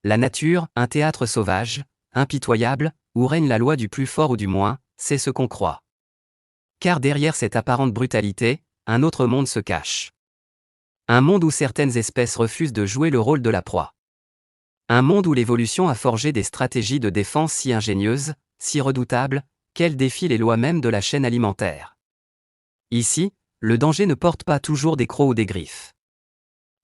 La nature, un théâtre sauvage, impitoyable, où règne la loi du plus fort ou du moins, c'est ce qu'on croit. Car derrière cette apparente brutalité, un autre monde se cache. Un monde où certaines espèces refusent de jouer le rôle de la proie. Un monde où l'évolution a forgé des stratégies de défense si ingénieuses, si redoutables, qu'elles défient les lois mêmes de la chaîne alimentaire. Ici, le danger ne porte pas toujours des crocs ou des griffes.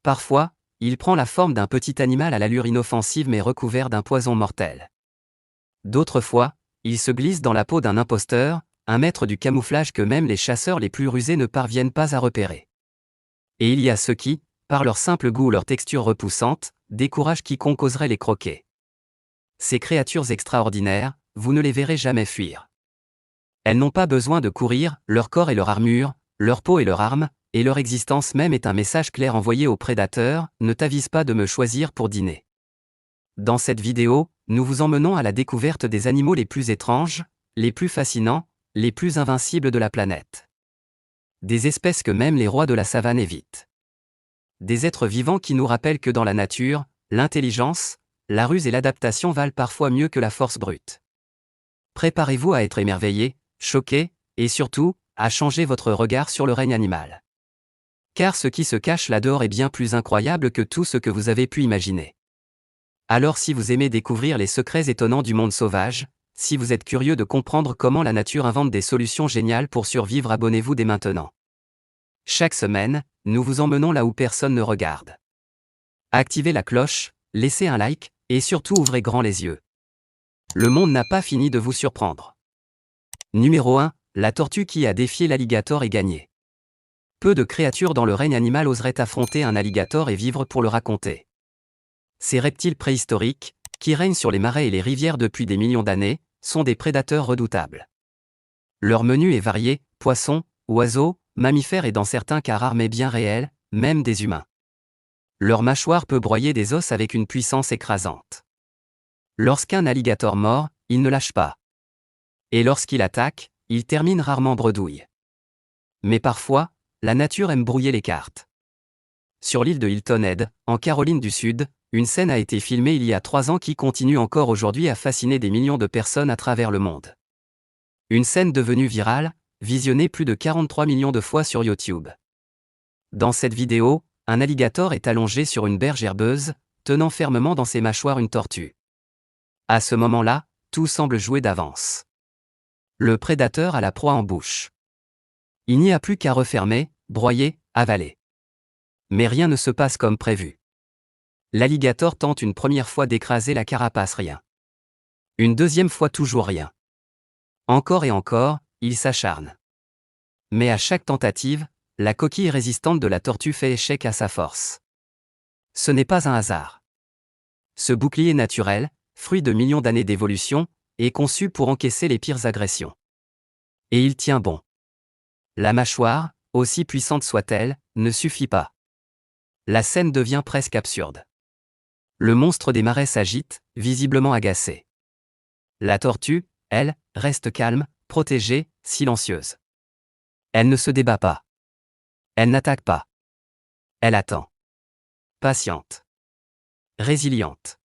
Parfois, il prend la forme d'un petit animal à l'allure inoffensive mais recouvert d'un poison mortel. D'autres fois, il se glisse dans la peau d'un imposteur, un maître du camouflage que même les chasseurs les plus rusés ne parviennent pas à repérer. Et il y a ceux qui, par leur simple goût ou leur texture repoussante, découragent quiconque oserait les croquer. Ces créatures extraordinaires, vous ne les verrez jamais fuir. Elles n'ont pas besoin de courir, leur corps et leur armure, leur peau et leur arme, et leur existence même est un message clair envoyé aux prédateurs, ne t'avise pas de me choisir pour dîner. Dans cette vidéo, nous vous emmenons à la découverte des animaux les plus étranges, les plus fascinants, les plus invincibles de la planète. Des espèces que même les rois de la savane évitent. Des êtres vivants qui nous rappellent que dans la nature, l'intelligence, la ruse et l'adaptation valent parfois mieux que la force brute. Préparez-vous à être émerveillé, choqué, et surtout, à changer votre regard sur le règne animal. Car ce qui se cache là-dehors est bien plus incroyable que tout ce que vous avez pu imaginer. Alors si vous aimez découvrir les secrets étonnants du monde sauvage, si vous êtes curieux de comprendre comment la nature invente des solutions géniales pour survivre, abonnez-vous dès maintenant. Chaque semaine, nous vous emmenons là où personne ne regarde. Activez la cloche, laissez un like, et surtout ouvrez grand les yeux. Le monde n'a pas fini de vous surprendre. Numéro 1, la tortue qui a défié l'alligator et gagné. Peu de créatures dans le règne animal oseraient affronter un alligator et vivre pour le raconter. Ces reptiles préhistoriques, qui règnent sur les marais et les rivières depuis des millions d'années, sont des prédateurs redoutables. Leur menu est varié, poissons, oiseaux, mammifères et dans certains cas rares mais bien réels, même des humains. Leur mâchoire peut broyer des os avec une puissance écrasante. Lorsqu'un alligator mord, il ne lâche pas. Et lorsqu'il attaque, il termine rarement bredouille. Mais parfois, la nature aime brouiller les cartes. Sur l'île de Hilton Head, en Caroline du Sud, une scène a été filmée il y a 3 ans qui continue encore aujourd'hui à fasciner des millions de personnes à travers le monde. Une scène devenue virale, visionnée plus de 43 millions de fois sur YouTube. Dans cette vidéo, un alligator est allongé sur une berge herbeuse, tenant fermement dans ses mâchoires une tortue. À ce moment-là, tout semble jouer d'avance. Le prédateur a la proie en bouche. Il n'y a plus qu'à refermer, broyer, avaler. Mais rien ne se passe comme prévu. L'alligator tente une première fois d'écraser la carapace, rien. Une deuxième fois, toujours rien. Encore et encore, il s'acharne. Mais à chaque tentative, la coquille résistante de la tortue fait échec à sa force. Ce n'est pas un hasard. Ce bouclier naturel, fruit de millions d'années d'évolution, est conçu pour encaisser les pires agressions. Et il tient bon. La mâchoire, aussi puissante soit-elle, ne suffit pas. La scène devient presque absurde. Le monstre des marais s'agite, visiblement agacé. La tortue, elle, reste calme, protégée, silencieuse. Elle ne se débat pas. Elle n'attaque pas. Elle attend. Patiente. Résiliente.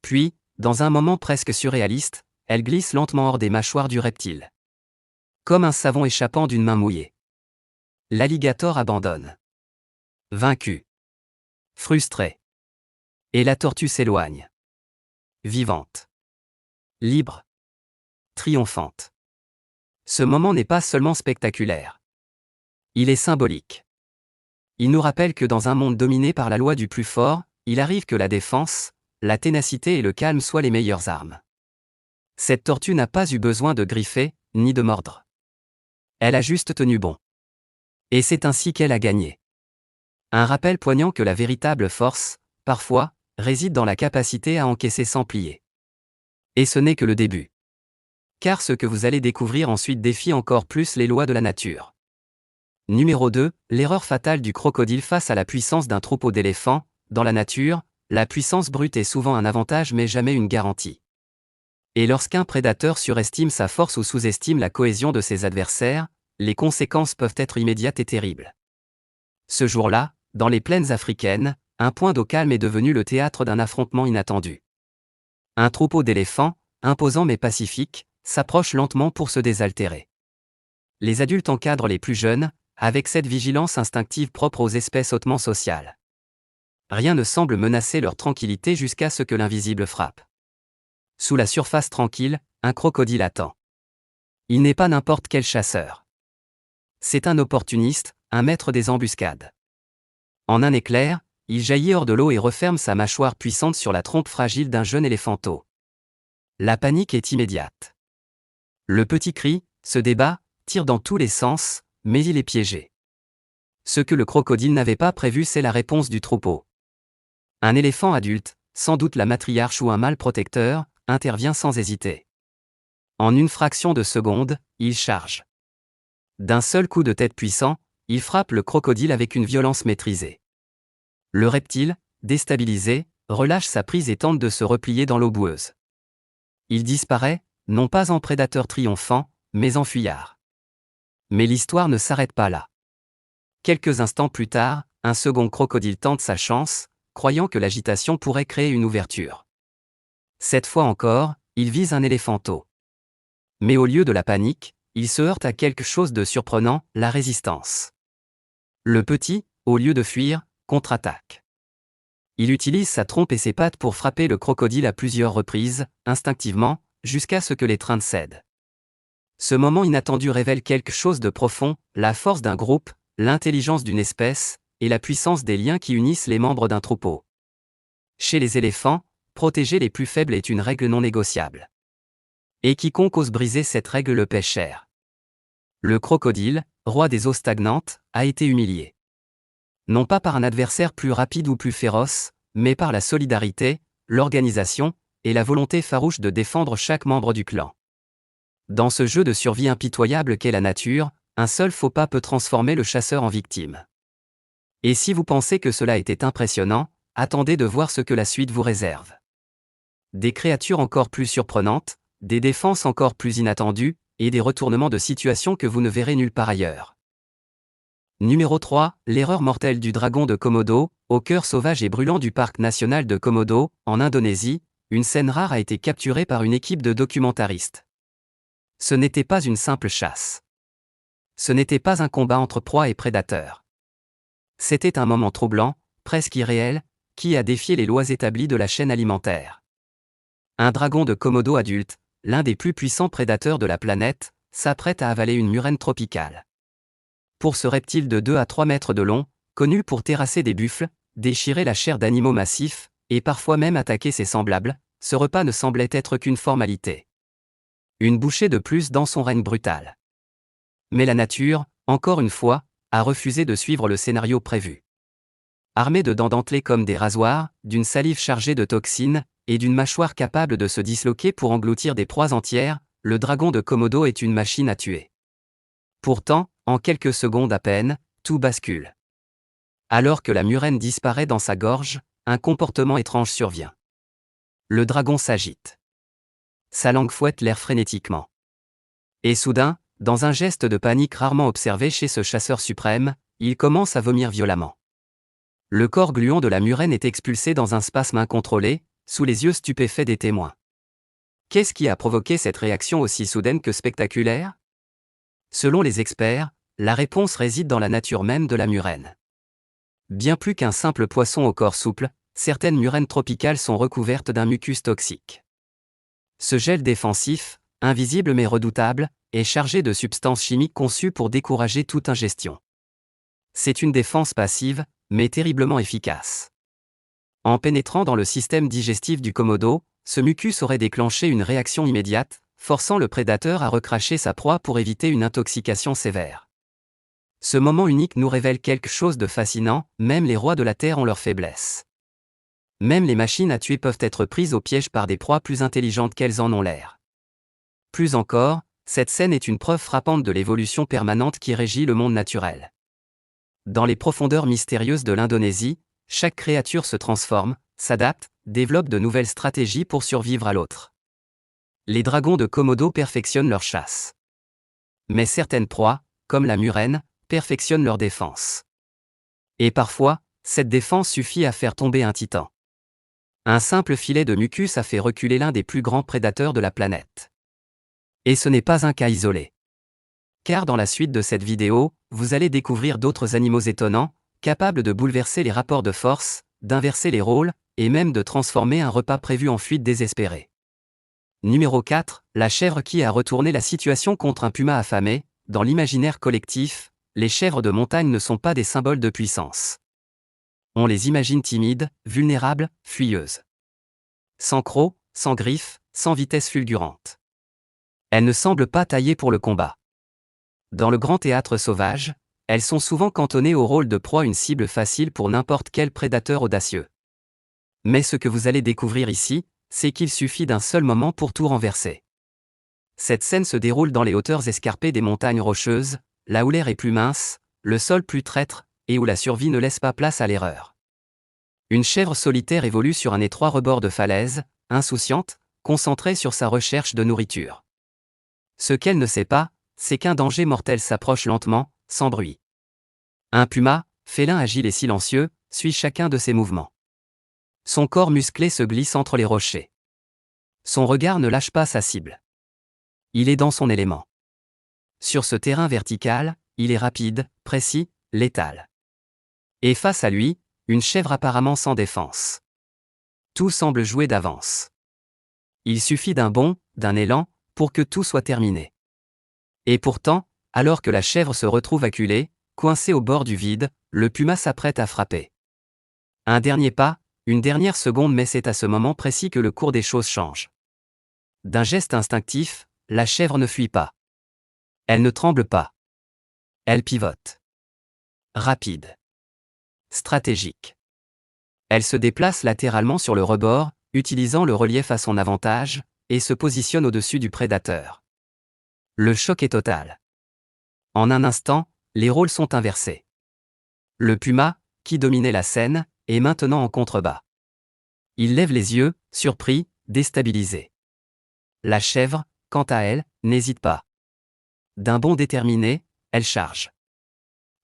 Puis, dans un moment presque surréaliste, elle glisse lentement hors des mâchoires du reptile. Comme un savon échappant d'une main mouillée. L'alligator abandonne. Vaincu. Frustré. Et la tortue s'éloigne. Vivante. Libre. Triomphante. Ce moment n'est pas seulement spectaculaire. Il est symbolique. Il nous rappelle que dans un monde dominé par la loi du plus fort, il arrive que la défense, la ténacité et le calme soient les meilleures armes. Cette tortue n'a pas eu besoin de griffer, ni de mordre. Elle a juste tenu bon. Et c'est ainsi qu'elle a gagné. Un rappel poignant que la véritable force, parfois, réside dans la capacité à encaisser sans plier. Et ce n'est que le début. Car ce que vous allez découvrir ensuite défie encore plus les lois de la nature. Numéro 2, l'erreur fatale du crocodile face à la puissance d'un troupeau d'éléphants. Dans la nature, la puissance brute est souvent un avantage mais jamais une garantie. Et lorsqu'un prédateur surestime sa force ou sous-estime la cohésion de ses adversaires, les conséquences peuvent être immédiates et terribles. Ce jour-là, dans les plaines africaines, un point d'eau calme est devenu le théâtre d'un affrontement inattendu. Un troupeau d'éléphants, imposant mais pacifique, s'approche lentement pour se désaltérer. Les adultes encadrent les plus jeunes, avec cette vigilance instinctive propre aux espèces hautement sociales. Rien ne semble menacer leur tranquillité jusqu'à ce que l'invisible frappe. Sous la surface tranquille, un crocodile attend. Il n'est pas n'importe quel chasseur. C'est un opportuniste, un maître des embuscades. En un éclair, il jaillit hors de l'eau et referme sa mâchoire puissante sur la trompe fragile d'un jeune éléphanteau. La panique est immédiate. Le petit crie, se débat, tire dans tous les sens, mais il est piégé. Ce que le crocodile n'avait pas prévu, c'est la réponse du troupeau. Un éléphant adulte, sans doute la matriarche ou un mâle protecteur, intervient sans hésiter. En une fraction de seconde, il charge. D'un seul coup de tête puissant, il frappe le crocodile avec une violence maîtrisée. Le reptile, déstabilisé, relâche sa prise et tente de se replier dans l'eau boueuse. Il disparaît, non pas en prédateur triomphant, mais en fuyard. Mais l'histoire ne s'arrête pas là. Quelques instants plus tard, un second crocodile tente sa chance, croyant que l'agitation pourrait créer une ouverture. Cette fois encore, il vise un éléphanteau. Mais au lieu de la panique, il se heurte à quelque chose de surprenant, la résistance. Le petit, au lieu de fuir, contre-attaque. Il utilise sa trompe et ses pattes pour frapper le crocodile à plusieurs reprises, instinctivement, jusqu'à ce que l'étreinte cède. Ce moment inattendu révèle quelque chose de profond, la force d'un groupe, l'intelligence d'une espèce, et la puissance des liens qui unissent les membres d'un troupeau. Chez les éléphants, protéger les plus faibles est une règle non négociable. Et quiconque ose briser cette règle le paie cher. Le crocodile, roi des eaux stagnantes, a été humilié. Non pas par un adversaire plus rapide ou plus féroce, mais par la solidarité, l'organisation, et la volonté farouche de défendre chaque membre du clan. Dans ce jeu de survie impitoyable qu'est la nature, un seul faux pas peut transformer le chasseur en victime. Et si vous pensez que cela était impressionnant, attendez de voir ce que la suite vous réserve. Des créatures encore plus surprenantes, des défenses encore plus inattendues, et des retournements de situation que vous ne verrez nulle part ailleurs. Numéro 3, l'erreur mortelle du dragon de Komodo. Au cœur sauvage et brûlant du parc national de Komodo, en Indonésie, une scène rare a été capturée par une équipe de documentaristes. Ce n'était pas une simple chasse. Ce n'était pas un combat entre proie et prédateur. C'était un moment troublant, presque irréel, qui a défié les lois établies de la chaîne alimentaire. Un dragon de Komodo adulte, l'un des plus puissants prédateurs de la planète, s'apprête à avaler une murène tropicale. Pour ce reptile de 2 à 3 mètres de long, connu pour terrasser des buffles, déchirer la chair d'animaux massifs, et parfois même attaquer ses semblables, ce repas ne semblait être qu'une formalité. Une bouchée de plus dans son règne brutal. Mais la nature, encore une fois, a refusé de suivre le scénario prévu. Armé de dents dentelées comme des rasoirs, d'une salive chargée de toxines, et d'une mâchoire capable de se disloquer pour engloutir des proies entières, le dragon de Komodo est une machine à tuer. Pourtant, en quelques secondes à peine, tout bascule. Alors que la murène disparaît dans sa gorge, un comportement étrange survient. Le dragon s'agite. Sa langue fouette l'air frénétiquement. Et soudain, dans un geste de panique rarement observé chez ce chasseur suprême, il commence à vomir violemment. Le corps gluant de la murène est expulsé dans un spasme incontrôlé, sous les yeux stupéfaits des témoins. Qu'est-ce qui a provoqué cette réaction aussi soudaine que spectaculaire ? Selon les experts, la réponse réside dans la nature même de la murène. Bien plus qu'un simple poisson au corps souple, certaines murènes tropicales sont recouvertes d'un mucus toxique. Ce gel défensif, invisible mais redoutable, est chargé de substances chimiques conçues pour décourager toute ingestion. C'est une défense passive, mais terriblement efficace. En pénétrant dans le système digestif du Komodo, ce mucus aurait déclenché une réaction immédiate, forçant le prédateur à recracher sa proie pour éviter une intoxication sévère. Ce moment unique nous révèle quelque chose de fascinant, même les rois de la Terre ont leurs faiblesses. Même les machines à tuer peuvent être prises au piège par des proies plus intelligentes qu'elles en ont l'air. Plus encore, cette scène est une preuve frappante de l'évolution permanente qui régit le monde naturel. Dans les profondeurs mystérieuses de l'Indonésie, chaque créature se transforme, s'adapte, développe de nouvelles stratégies pour survivre à l'autre. Les dragons de Komodo perfectionnent leur chasse. Mais certaines proies, comme la murène, perfectionnent leur défense. Et parfois, cette défense suffit à faire tomber un titan. Un simple filet de mucus a fait reculer l'un des plus grands prédateurs de la planète. Et ce n'est pas un cas isolé. Car dans la suite de cette vidéo, vous allez découvrir d'autres animaux étonnants, capables de bouleverser les rapports de force, d'inverser les rôles, et même de transformer un repas prévu en fuite désespérée. Numéro 4, la chèvre qui a retourné la situation contre un puma affamé. Dans l'imaginaire collectif, les chèvres de montagne ne sont pas des symboles de puissance. On les imagine timides, vulnérables, fuyeuses. Sans crocs, sans griffes, sans vitesse fulgurante. Elles ne semblent pas taillées pour le combat. Dans le grand théâtre sauvage, elles sont souvent cantonnées au rôle de proie, une cible facile pour n'importe quel prédateur audacieux. Mais ce que vous allez découvrir ici, c'est qu'il suffit d'un seul moment pour tout renverser. Cette scène se déroule dans les hauteurs escarpées des montagnes rocheuses, là où l'air est plus mince, le sol plus traître, et où la survie ne laisse pas place à l'erreur. Une chèvre solitaire évolue sur un étroit rebord de falaise, insouciante, concentrée sur sa recherche de nourriture. Ce qu'elle ne sait pas, c'est qu'un danger mortel s'approche lentement, sans bruit. Un puma, félin agile et silencieux, suit chacun de ses mouvements. Son corps musclé se glisse entre les rochers. Son regard ne lâche pas sa cible. Il est dans son élément. Sur ce terrain vertical, il est rapide, précis, létal. Et face à lui, une chèvre apparemment sans défense. Tout semble joué d'avance. Il suffit d'un bond, d'un élan, pour que tout soit terminé. Et pourtant, alors que la chèvre se retrouve acculée, coincée au bord du vide, le puma s'apprête à frapper. Un dernier pas, une dernière seconde, mais c'est à ce moment précis que le cours des choses change. D'un geste instinctif, la chèvre ne fuit pas. Elle ne tremble pas. Elle pivote. Rapide. Stratégique. Elle se déplace latéralement sur le rebord, utilisant le relief à son avantage, et se positionne au-dessus du prédateur. Le choc est total. En un instant, les rôles sont inversés. Le puma, qui dominait la scène, est maintenant en contrebas. Il lève les yeux, surpris, déstabilisé. La chèvre, quant à elle, n'hésite pas. D'un bond déterminé, elle charge.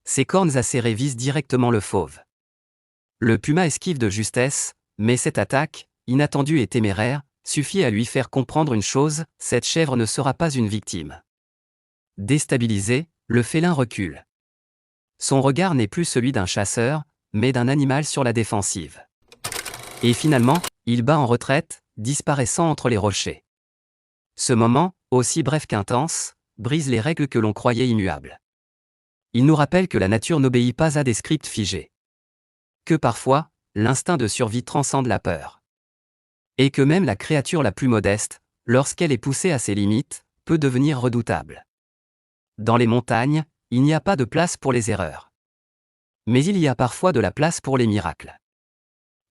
Ses cornes acérées visent directement le fauve. Le puma esquive de justesse, mais cette attaque, inattendue et téméraire, suffit à lui faire comprendre une chose, cette chèvre ne sera pas une victime. Déstabilisé, le félin recule. Son regard n'est plus celui d'un chasseur, mais d'un animal sur la défensive. Et finalement, il bat en retraite, disparaissant entre les rochers. Ce moment, aussi bref qu'intense, brise les règles que l'on croyait immuables. Il nous rappelle que la nature n'obéit pas à des scripts figés. Que parfois, l'instinct de survie transcende la peur. Et que même la créature la plus modeste, lorsqu'elle est poussée à ses limites, peut devenir redoutable. Dans les montagnes, il n'y a pas de place pour les erreurs. Mais il y a parfois de la place pour les miracles.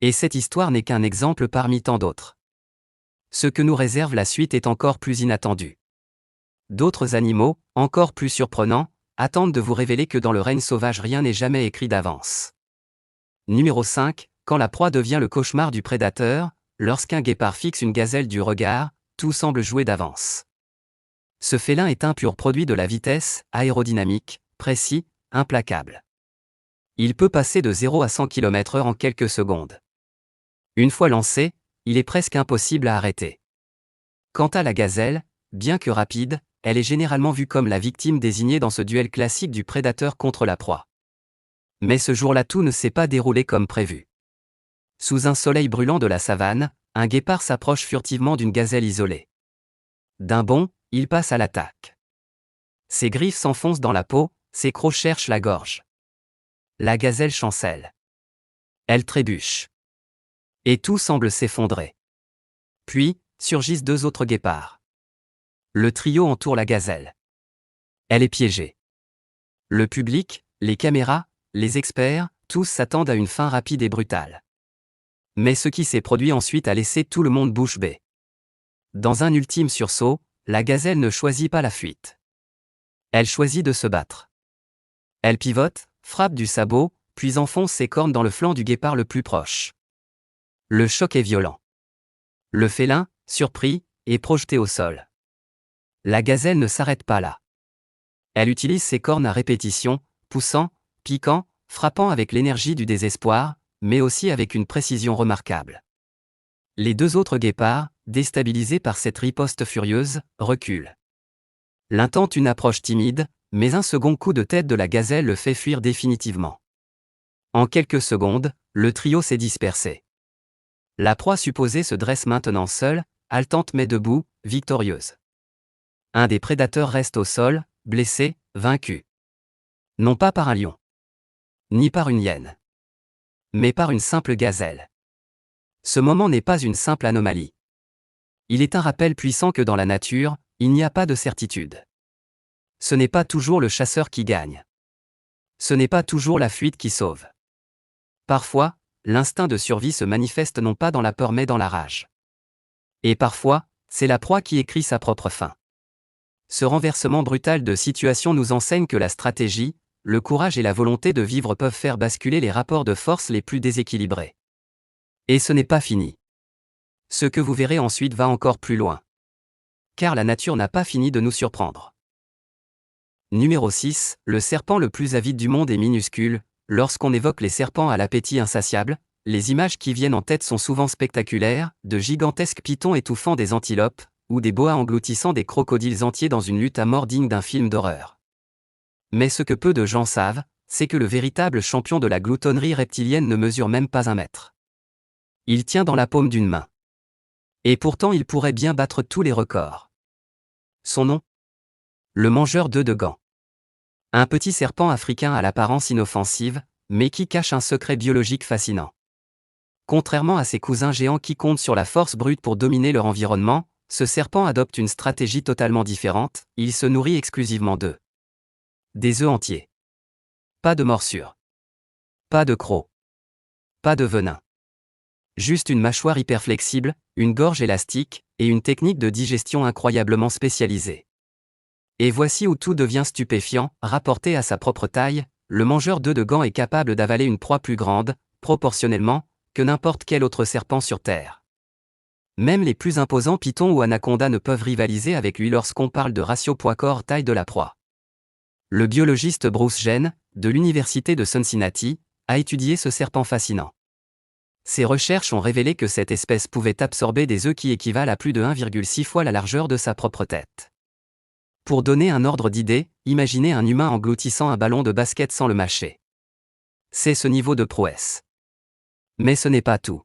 Et cette histoire n'est qu'un exemple parmi tant d'autres. Ce que nous réserve la suite est encore plus inattendu. D'autres animaux, encore plus surprenants, attendent de vous révéler que dans le règne sauvage rien n'est jamais écrit d'avance. Numéro 5, quand la proie devient le cauchemar du prédateur, lorsqu'un guépard fixe une gazelle du regard, tout semble joué d'avance. Ce félin est un pur produit de la vitesse, aérodynamique, précis, implacable. Il peut passer de 0 à 100 km/h en quelques secondes. Une fois lancé, il est presque impossible à arrêter. Quant à la gazelle, bien que rapide, elle est généralement vue comme la victime désignée dans ce duel classique du prédateur contre la proie. Mais ce jour-là tout ne s'est pas déroulé comme prévu. Sous un soleil brûlant de la savane, un guépard s'approche furtivement d'une gazelle isolée. D'un bond, il passe à l'attaque. Ses griffes s'enfoncent dans la peau, ses crocs cherchent la gorge. La gazelle chancelle. Elle trébuche. Et tout semble s'effondrer. Puis, surgissent deux autres guépards. Le trio entoure la gazelle. Elle est piégée. Le public, les caméras, les experts, tous s'attendent à une fin rapide et brutale. Mais ce qui s'est produit ensuite a laissé tout le monde bouche bée. Dans un ultime sursaut, la gazelle ne choisit pas la fuite. Elle choisit de se battre. Elle pivote, frappe du sabot, puis enfonce ses cornes dans le flanc du guépard le plus proche. Le choc est violent. Le félin, surpris, est projeté au sol. La gazelle ne s'arrête pas là. Elle utilise ses cornes à répétition, poussant, piquant, frappant avec l'énergie du désespoir, mais aussi avec une précision remarquable. Les deux autres guépards, déstabilisés par cette riposte furieuse, reculent. L'un tente une approche timide, mais un second coup de tête de la gazelle le fait fuir définitivement. En quelques secondes, le trio s'est dispersé. La proie supposée se dresse maintenant seule, haletante mais debout, victorieuse. Un des prédateurs reste au sol, blessé, vaincu. Non pas par un lion, ni par une hyène, mais par une simple gazelle. Ce moment n'est pas une simple anomalie. Il est un rappel puissant que dans la nature, il n'y a pas de certitude. Ce n'est pas toujours le chasseur qui gagne. Ce n'est pas toujours la fuite qui sauve. Parfois, l'instinct de survie se manifeste non pas dans la peur mais dans la rage. Et parfois, c'est la proie qui écrit sa propre fin. Ce renversement brutal de situation nous enseigne que la stratégie, le courage et la volonté de vivre peuvent faire basculer les rapports de force les plus déséquilibrés. Et ce n'est pas fini. Ce que vous verrez ensuite va encore plus loin. Car la nature n'a pas fini de nous surprendre. Numéro 6, le serpent le plus avide du monde est minuscule. Lorsqu'on évoque les serpents à l'appétit insatiable, les images qui viennent en tête sont souvent spectaculaires, de gigantesques pythons étouffant des antilopes, ou des boas engloutissant des crocodiles entiers dans une lutte à mort digne d'un film d'horreur. Mais ce que peu de gens savent, c'est que le véritable champion de la gloutonnerie reptilienne ne mesure même pas 1 mètre. Il tient dans la paume d'une main. Et pourtant il pourrait bien battre tous les records. Son nom ? Le mangeur d'œufs de Gand. Un petit serpent africain à l'apparence inoffensive, mais qui cache un secret biologique fascinant. Contrairement à ses cousins géants qui comptent sur la force brute pour dominer leur environnement, ce serpent adopte une stratégie totalement différente, il se nourrit exclusivement d'œufs. Des œufs entiers. Pas de morsure. Pas de crocs. Pas de venin. Juste une mâchoire hyperflexible, une gorge élastique, et une technique de digestion incroyablement spécialisée. Et voici où tout devient stupéfiant, rapporté à sa propre taille, le mangeur d'œufs de Gand est capable d'avaler une proie plus grande, proportionnellement, que n'importe quel autre serpent sur Terre. Même les plus imposants pythons ou anacondas ne peuvent rivaliser avec lui lorsqu'on parle de ratio poids-corps taille de la proie. Le biologiste Bruce Gene, de l'université de Cincinnati, a étudié ce serpent fascinant. Ses recherches ont révélé que cette espèce pouvait absorber des œufs qui équivalent à plus de 1,6 fois la largeur de sa propre tête. Pour donner un ordre d'idée, imaginez un humain engloutissant un ballon de basket sans le mâcher. C'est ce niveau de prouesse. Mais ce n'est pas tout.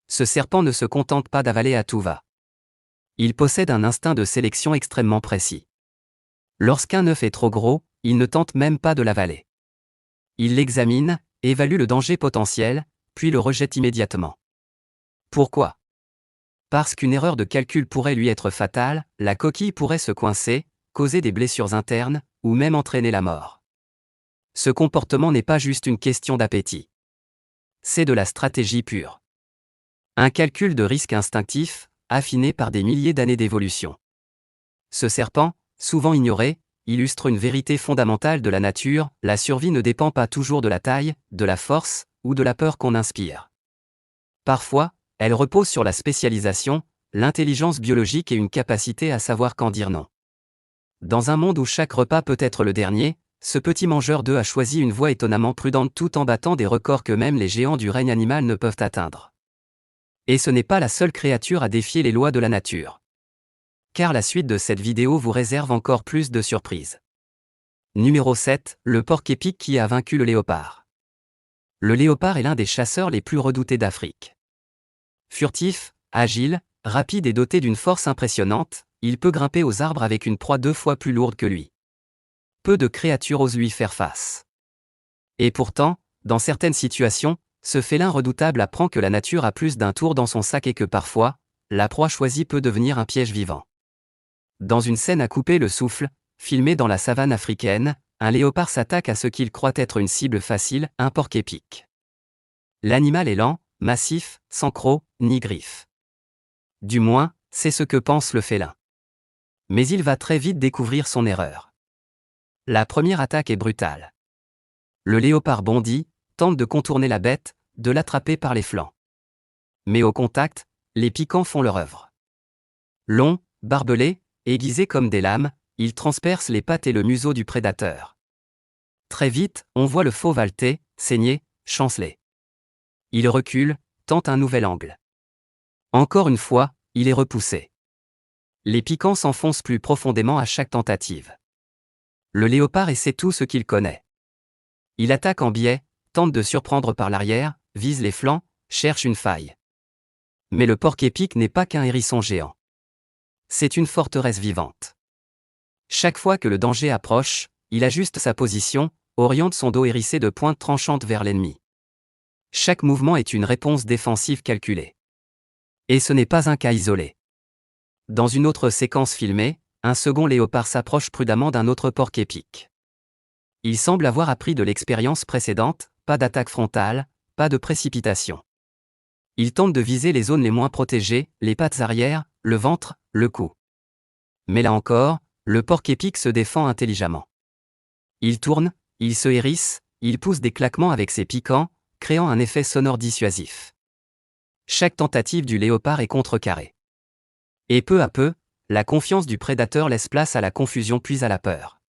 Ce serpent ne se contente pas d'avaler à tout va. Il possède un instinct de sélection extrêmement précis. Lorsqu'un œuf est trop gros, il ne tente même pas de l'avaler. Il l'examine, évalue le danger potentiel, puis le rejette immédiatement. Pourquoi ? Parce qu'une erreur de calcul pourrait lui être fatale, la coquille pourrait se coincer, causer des blessures internes, ou même entraîner la mort. Ce comportement n'est pas juste une question d'appétit. C'est de la stratégie pure. Un calcul de risque instinctif, affiné par des milliers d'années d'évolution. Ce serpent, souvent ignoré, illustre une vérité fondamentale de la nature, la survie ne dépend pas toujours de la taille, de la force, ou de la peur qu'on inspire. Parfois, elle repose sur la spécialisation, l'intelligence biologique et une capacité à savoir quand dire non. Dans un monde où chaque repas peut être le dernier, ce petit mangeur d'œufs a choisi une voie étonnamment prudente tout en battant des records que même les géants du règne animal ne peuvent atteindre. Et ce n'est pas la seule créature à défier les lois de la nature. Car la suite de cette vidéo vous réserve encore plus de surprises. Numéro 7, le porc-épic qui a vaincu le léopard. Le léopard est l'un des chasseurs les plus redoutés d'Afrique. Furtif, agile, rapide et doté d'une force impressionnante, il peut grimper aux arbres avec une proie 2 fois plus lourde que lui. Peu de créatures osent lui faire face. Et pourtant, dans certaines situations, ce félin redoutable apprend que la nature a plus d'un tour dans son sac et que parfois, la proie choisie peut devenir un piège vivant. Dans une scène à couper le souffle, filmée dans la savane africaine, un léopard s'attaque à ce qu'il croit être une cible facile, un porc-épic. L'animal est lent, massif, sans crocs, ni griffes. Du moins, c'est ce que pense le félin. Mais il va très vite découvrir son erreur. La première attaque est brutale. Le léopard bondit, tente de contourner la bête, de l'attraper par les flancs. Mais au contact, les piquants font leur œuvre. Longs, barbelés, aiguisés comme des lames, ils transpercent les pattes et le museau du prédateur. Très vite, on voit le fauve halter, saigner, chanceler. Il recule, tente un nouvel angle. Encore une fois, il est repoussé. Les piquants s'enfoncent plus profondément à chaque tentative. Le léopard essaie tout ce qu'il connaît. Il attaque en biais, tente de surprendre par l'arrière, vise les flancs, cherche une faille. Mais le porc-épic n'est pas qu'un hérisson géant. C'est une forteresse vivante. Chaque fois que le danger approche, il ajuste sa position, oriente son dos hérissé de pointes tranchantes vers l'ennemi. Chaque mouvement est une réponse défensive calculée. Et ce n'est pas un cas isolé. Dans une autre séquence filmée, un second léopard s'approche prudemment d'un autre porc-épic. Il semble avoir appris de l'expérience précédente, pas d'attaque frontale, pas de précipitation. Il tente de viser les zones les moins protégées, les pattes arrière, le ventre, le cou. Mais là encore, le porc-épic se défend intelligemment. Il tourne, il se hérisse, il pousse des claquements avec ses piquants, créant un effet sonore dissuasif. Chaque tentative du léopard est contrecarrée. Et peu à peu, la confiance du prédateur laisse place à la confusion puis à la peur.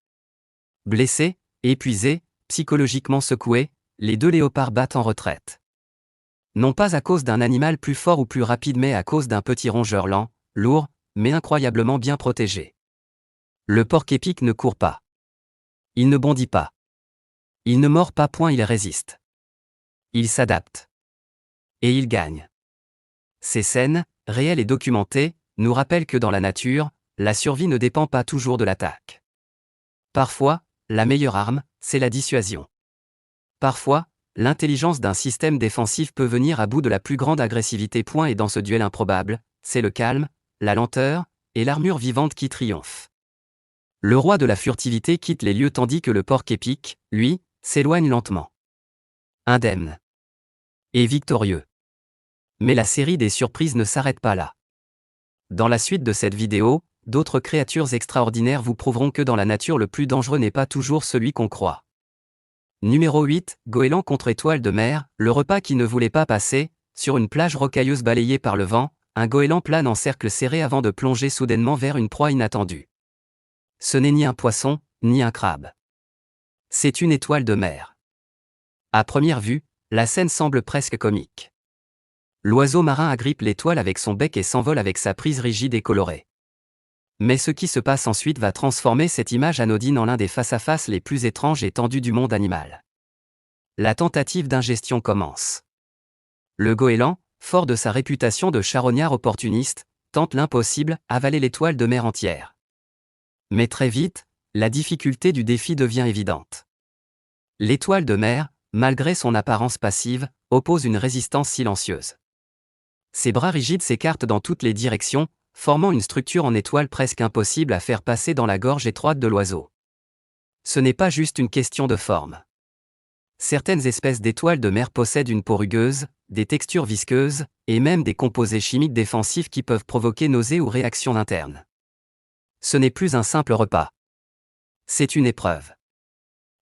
Blessés, épuisés, psychologiquement secoués, les deux léopards battent en retraite. Non pas à cause d'un animal plus fort ou plus rapide mais à cause d'un petit rongeur lent, lourd, mais incroyablement bien protégé. Le porc-épic ne court pas. Il ne bondit pas. Il ne mord pas point, il résiste. Il s'adapte. Et il gagne. Ces scènes, réelles et documentées, nous rappellent que dans la nature, la survie ne dépend pas toujours de l'attaque. Parfois, la meilleure arme, c'est la dissuasion. Parfois, l'intelligence d'un système défensif peut venir à bout de la plus grande agressivité. Et dans ce duel improbable, c'est le calme, la lenteur, et l'armure vivante qui triomphent. Le roi de la furtivité quitte les lieux tandis que le porc-épic, lui, s'éloigne lentement. Indemne. Et victorieux. Mais la série des surprises ne s'arrête pas là. Dans la suite de cette vidéo, d'autres créatures extraordinaires vous prouveront que dans la nature le plus dangereux n'est pas toujours celui qu'on croit. Numéro 8, goéland contre étoile de mer, le repas qui ne voulait pas passer. Sur une plage rocailleuse balayée par le vent, un goéland plane en cercle serré avant de plonger soudainement vers une proie inattendue. Ce n'est ni un poisson, ni un crabe. C'est une étoile de mer. À première vue, la scène semble presque comique. L'oiseau marin agrippe l'étoile avec son bec et s'envole avec sa prise rigide et colorée. Mais ce qui se passe ensuite va transformer cette image anodine en l'un des face-à-face les plus étranges et tendus du monde animal. La tentative d'ingestion commence. Le goéland, fort de sa réputation de charognard opportuniste, tente l'impossible, avaler l'étoile de mer entière. Mais très vite, la difficulté du défi devient évidente. L'étoile de mer, malgré son apparence passive, oppose une résistance silencieuse. Ses bras rigides s'écartent dans toutes les directions, formant une structure en étoile presque impossible à faire passer dans la gorge étroite de l'oiseau. Ce n'est pas juste une question de forme. Certaines espèces d'étoiles de mer possèdent une peau rugueuse, des textures visqueuses, et même des composés chimiques défensifs qui peuvent provoquer nausées ou réactions internes. Ce n'est plus un simple repas. C'est une épreuve.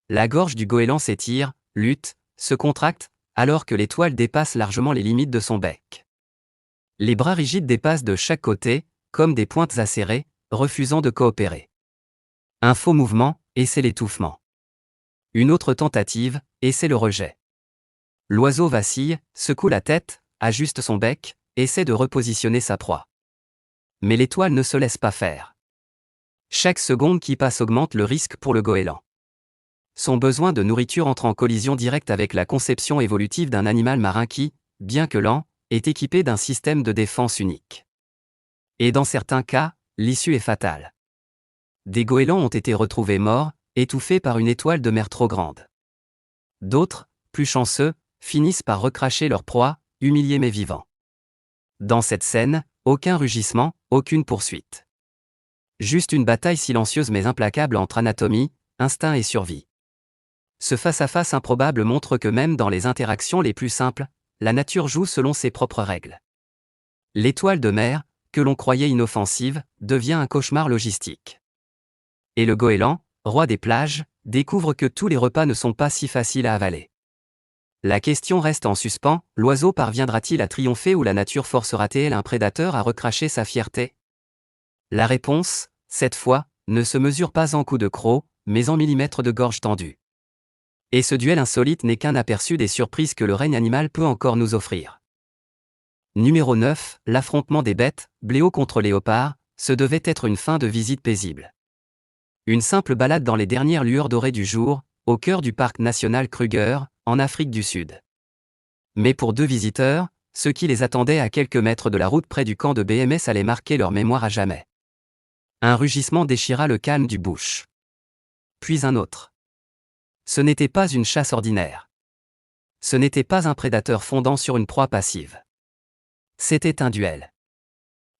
La gorge du goéland s'étire, lutte, se contracte, alors que l'étoile dépasse largement les limites de son bec. Les bras rigides dépassent de chaque côté, comme des pointes acérées, refusant de coopérer. Un faux mouvement, et c'est l'étouffement. Une autre tentative, et c'est le rejet. L'oiseau vacille, secoue la tête, ajuste son bec, essaie de repositionner sa proie. Mais l'étoile ne se laisse pas faire. Chaque seconde qui passe augmente le risque pour le goéland. Son besoin de nourriture entre en collision directe avec la conception évolutive d'un animal marin qui, bien que lent, est équipé d'un système de défense unique. Et dans certains cas, l'issue est fatale. Des goélands ont été retrouvés morts, étouffés par une étoile de mer trop grande. D'autres, plus chanceux, finissent par recracher leur proie, humiliés mais vivants. Dans cette scène, aucun rugissement, aucune poursuite. Juste une bataille silencieuse mais implacable entre anatomie, instinct et survie. Ce face-à-face improbable montre que même dans les interactions les plus simples, la nature joue selon ses propres règles. L'étoile de mer, que l'on croyait inoffensive, devient un cauchemar logistique. Et le goéland, roi des plages, découvre que tous les repas ne sont pas si faciles à avaler. La question reste en suspens, l'oiseau parviendra-t-il à triompher ou la nature forcera-t-elle un prédateur à recracher sa fierté ? La réponse, cette fois, ne se mesure pas en coups de croc, mais en millimètres de gorge tendue. Et ce duel insolite n'est qu'un aperçu des surprises que le règne animal peut encore nous offrir. Numéro 9, l'affrontement des bêtes, Bléau contre léopard, ce devait être une fin de visite paisible. Une simple balade dans les dernières lueurs dorées du jour, au cœur du parc national Kruger, en Afrique du Sud. Mais pour deux visiteurs, ceux qui les attendaient à quelques mètres de la route près du camp de BMS allaient marquer leur mémoire à jamais. Un rugissement déchira le calme du bush. Puis un autre. Ce n'était pas une chasse ordinaire. Ce n'était pas un prédateur fondant sur une proie passive. C'était un duel.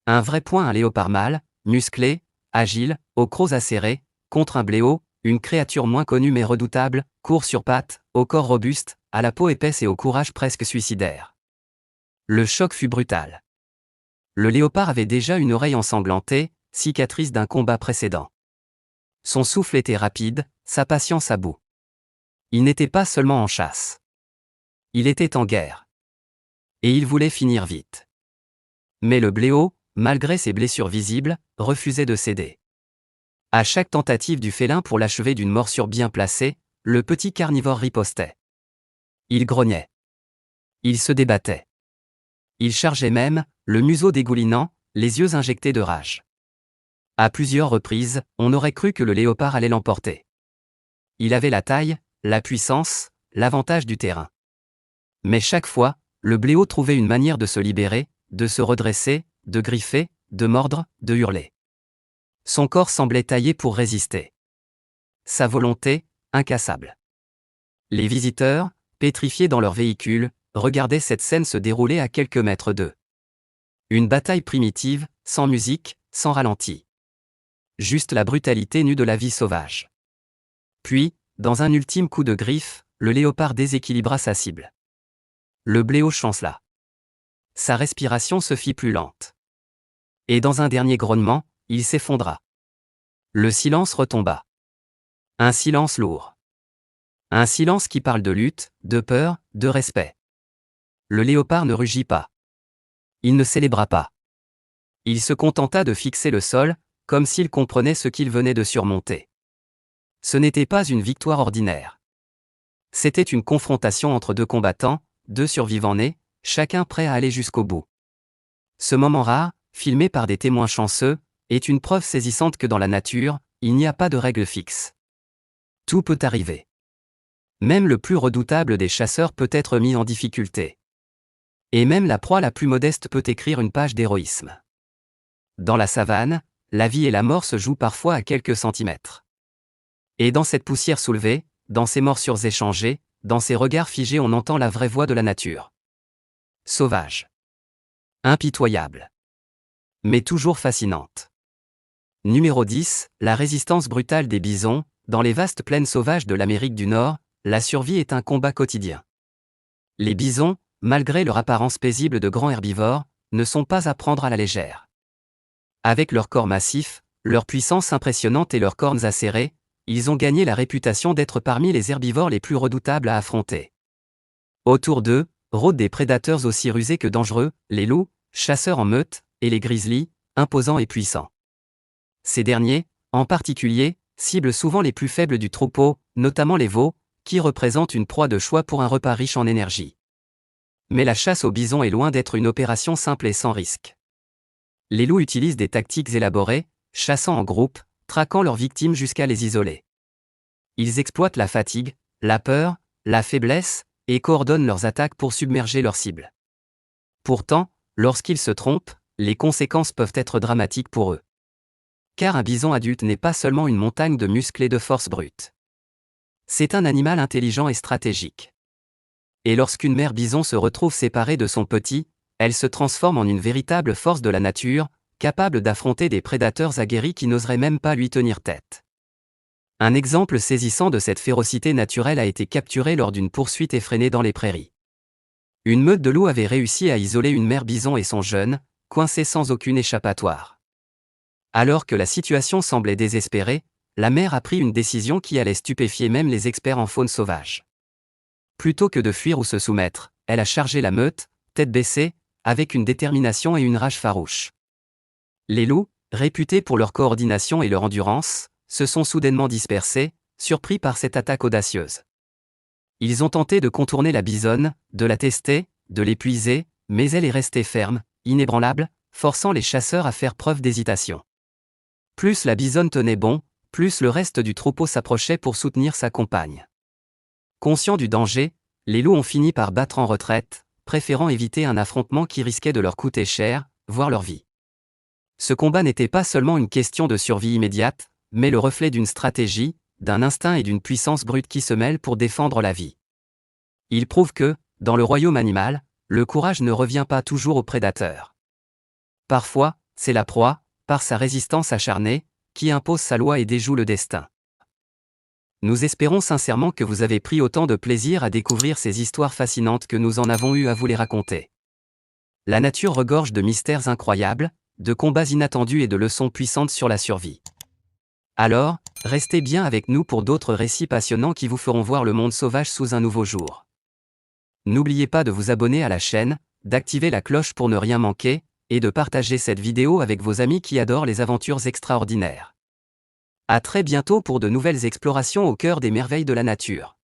Un vrai point, un léopard mâle, musclé, agile, aux crocs acérés, contre un bléau, une créature moins connue mais redoutable, court sur pattes, au corps robuste, à la peau épaisse et au courage presque suicidaire. Le choc fut brutal. Le léopard avait déjà une oreille ensanglantée, cicatrice d'un combat précédent. Son souffle était rapide, sa patience à bout. Il n'était pas seulement en chasse. Il était en guerre. Et il voulait finir vite. Mais le bléau, malgré ses blessures visibles, refusait de céder. À chaque tentative du félin pour l'achever d'une morsure bien placée, le petit carnivore ripostait. Il grognait. Il se débattait. Il chargeait même, le museau dégoulinant, les yeux injectés de rage. À plusieurs reprises, on aurait cru que le léopard allait l'emporter. Il avait la taille, la puissance, l'avantage du terrain. Mais chaque fois, le bléau trouvait une manière de se libérer, de se redresser, de griffer, de mordre, de hurler. Son corps semblait taillé pour résister. Sa volonté, incassable. Les visiteurs, pétrifiés dans leur véhicule, regardaient cette scène se dérouler à quelques mètres d'eux. Une bataille primitive, sans musique, sans ralenti. Juste la brutalité nue de la vie sauvage. Puis, dans un ultime coup de griffe, le léopard déséquilibra sa cible. Le bléau chancela. Sa respiration se fit plus lente. Et dans un dernier grognement, il s'effondra. Le silence retomba. Un silence lourd. Un silence qui parle de lutte, de peur, de respect. Le léopard ne rugit pas. Il ne célébra pas. Il se contenta de fixer le sol, comme s'il comprenait ce qu'il venait de surmonter. Ce n'était pas une victoire ordinaire. C'était une confrontation entre deux combattants, deux survivants nés, chacun prêt à aller jusqu'au bout. Ce moment rare, filmé par des témoins chanceux, est une preuve saisissante que dans la nature, il n'y a pas de règle fixe. Tout peut arriver. Même le plus redoutable des chasseurs peut être mis en difficulté. Et même la proie la plus modeste peut écrire une page d'héroïsme. Dans la savane, la vie et la mort se jouent parfois à quelques centimètres. Et dans cette poussière soulevée, dans ces morsures échangées, dans ces regards figés, on entend la vraie voix de la nature. Sauvage. Impitoyable. Mais toujours fascinante. Numéro 10, la résistance brutale des bisons. Dans les vastes plaines sauvages de l'Amérique du Nord, la survie est un combat quotidien. Les bisons, malgré leur apparence paisible de grands herbivores, ne sont pas à prendre à la légère. Avec leur corps massif, leur puissance impressionnante et leurs cornes acérées, ils ont gagné la réputation d'être parmi les herbivores les plus redoutables à affronter. Autour d'eux, rôdent des prédateurs aussi rusés que dangereux, les loups, chasseurs en meute, et les grizzlies, imposants et puissants. Ces derniers, en particulier, ciblent souvent les plus faibles du troupeau, notamment les veaux, qui représentent une proie de choix pour un repas riche en énergie. Mais la chasse au bison est loin d'être une opération simple et sans risque. Les loups utilisent des tactiques élaborées, chassant en groupe, traquant leurs victimes jusqu'à les isoler. Ils exploitent la fatigue, la peur, la faiblesse, et coordonnent leurs attaques pour submerger leurs cibles. Pourtant, lorsqu'ils se trompent, les conséquences peuvent être dramatiques pour eux. Car un bison adulte n'est pas seulement une montagne de muscles et de force brute. C'est un animal intelligent et stratégique. Et lorsqu'une mère bison se retrouve séparée de son petit, elle se transforme en une véritable force de la nature, capable d'affronter des prédateurs aguerris qui n'oseraient même pas lui tenir tête. Un exemple saisissant de cette férocité naturelle a été capturé lors d'une poursuite effrénée dans les prairies. Une meute de loups avait réussi à isoler une mère bison et son jeune, coincés sans aucune échappatoire. Alors que la situation semblait désespérée, la mère a pris une décision qui allait stupéfier même les experts en faune sauvage. Plutôt que de fuir ou se soumettre, elle a chargé la meute, tête baissée, avec une détermination et une rage farouche. Les loups, réputés pour leur coordination et leur endurance, se sont soudainement dispersés, surpris par cette attaque audacieuse. Ils ont tenté de contourner la bisonne, de la tester, de l'épuiser, mais elle est restée ferme, inébranlable, forçant les chasseurs à faire preuve d'hésitation. Plus la bisonne tenait bon, plus le reste du troupeau s'approchait pour soutenir sa compagne. Conscients du danger, les loups ont fini par battre en retraite, préférant éviter un affrontement qui risquait de leur coûter cher, voire leur vie. Ce combat n'était pas seulement une question de survie immédiate, mais le reflet d'une stratégie, d'un instinct et d'une puissance brute qui se mêlent pour défendre la vie. Il prouve que, dans le royaume animal, le courage ne revient pas toujours au prédateur. Parfois, c'est la proie, par sa résistance acharnée, qui impose sa loi et déjoue le destin. Nous espérons sincèrement que vous avez pris autant de plaisir à découvrir ces histoires fascinantes que nous en avons eu à vous les raconter. La nature regorge de mystères incroyables, de combats inattendus et de leçons puissantes sur la survie. Alors, restez bien avec nous pour d'autres récits passionnants qui vous feront voir le monde sauvage sous un nouveau jour. N'oubliez pas de vous abonner à la chaîne, d'activer la cloche pour ne rien manquer, et de partager cette vidéo avec vos amis qui adorent les aventures extraordinaires. À très bientôt pour de nouvelles explorations au cœur des merveilles de la nature.